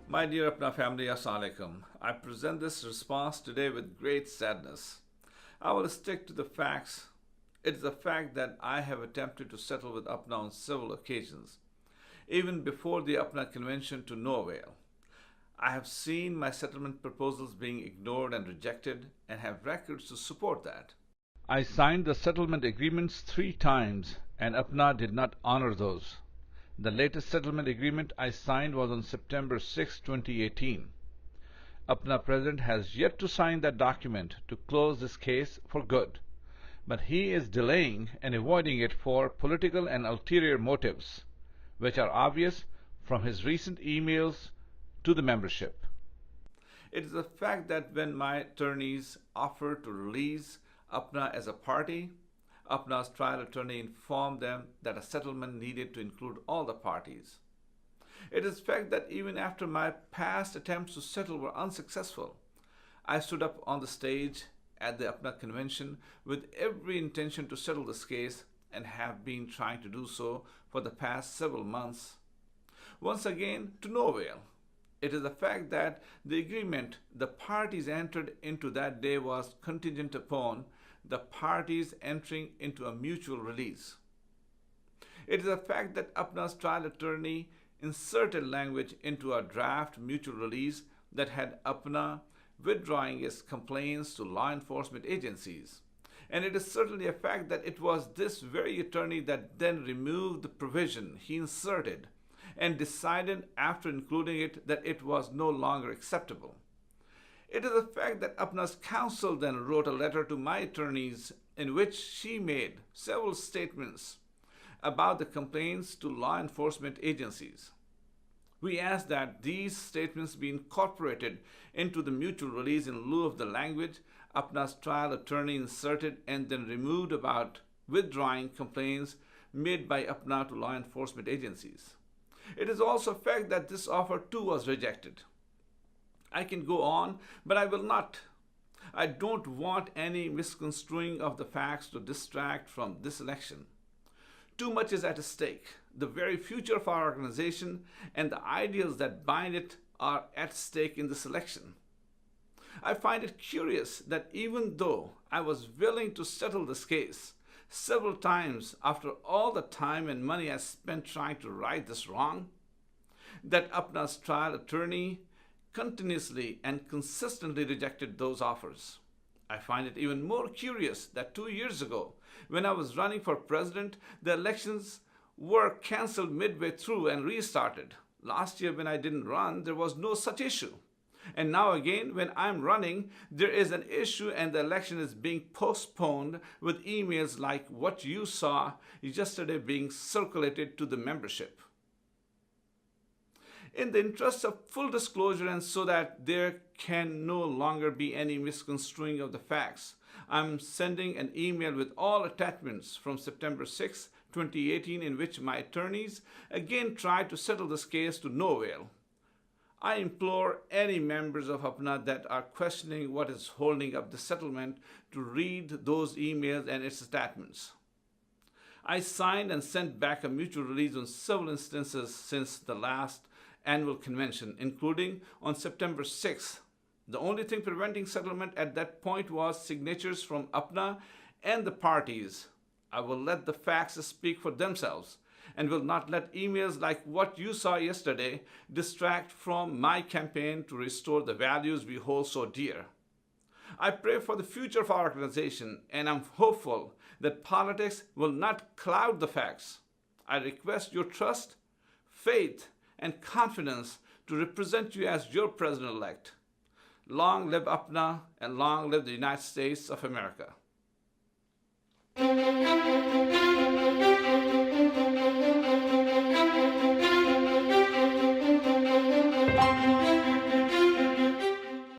My dear Apna family, Assalamu alaikum. I present this response today with great sadness. I will stick to the facts. It is a fact that I have attempted to settle with Apna on several occasions, even before the Apna convention, to no avail. I have seen my settlement proposals being ignored and rejected and have records to support that. I signed the settlement agreements 3 times and Apna did not honor those. The latest settlement agreement I signed was on September 6, 2018. Apna President has yet to sign that document to close this case for good, but he is delaying and avoiding it for political and ulterior motives, which are obvious from his recent emails to the membership. It is a fact that when my attorneys offered to release Apna as a party, Apna's trial attorney informed them that a settlement needed to include all the parties. It is a fact that even after my past attempts to settle were unsuccessful, I stood up on the stage at the Apna convention with every intention to settle this case and have been trying to do so for the past several months. Once again, to no avail. It is a fact that the agreement the parties entered into that day was contingent upon the parties entering into a mutual release. It is a fact that Apna's trial attorney inserted language into a draft mutual release that had Apna withdrawing its complaints to law enforcement agencies. And it is certainly a fact that it was this very attorney that then removed the provision he inserted and decided after including it that it was no longer acceptable. It is a fact that Apna's counsel then wrote a letter to my attorneys in which she made several statements about the complaints to law enforcement agencies. We asked that these statements be incorporated into the mutual release in lieu of the language Apna's trial attorney inserted and then removed about withdrawing complaints made by Apna to law enforcement agencies. It is also a fact that this offer too was rejected. I can go on, but I will not. I don't want any misconstruing of the facts to distract from this election. Too much is at stake. The very future of our organization and the ideals that bind it are at stake in this election. I find it curious that even though I was willing to settle this case several times after all the time and money I spent trying to right this wrong, that Apna's trial attorney continuously and consistently rejected those offers. I find it even more curious that 2 years ago, when I was running for president, the elections were canceled midway through and restarted. Last year when I didn't run, there was no such issue. And now again, when I'm running, there is an issue and the election is being postponed with emails like what you saw yesterday being circulated to the membership. In the interest of full disclosure and so that there can no longer be any misconstruing of the facts, I'm sending an email with all attachments from September 6, 2018, in which my attorneys again tried to settle this case to no avail. I implore any members of Apna that are questioning what is holding up the settlement to read those emails and its attachments. I signed and sent back a mutual release on several instances since the last annual convention, including on September 6th. The only thing preventing settlement at that point was signatures from Apna and the parties. I will let the facts speak for themselves and will not let emails like what you saw yesterday distract from my campaign to restore the values we hold so dear. I pray for the future of our organization and I'm hopeful that politics will not cloud the facts. I request your trust, faith, and confidence to represent you as your president-elect. Long live Apna and long live the United States of America.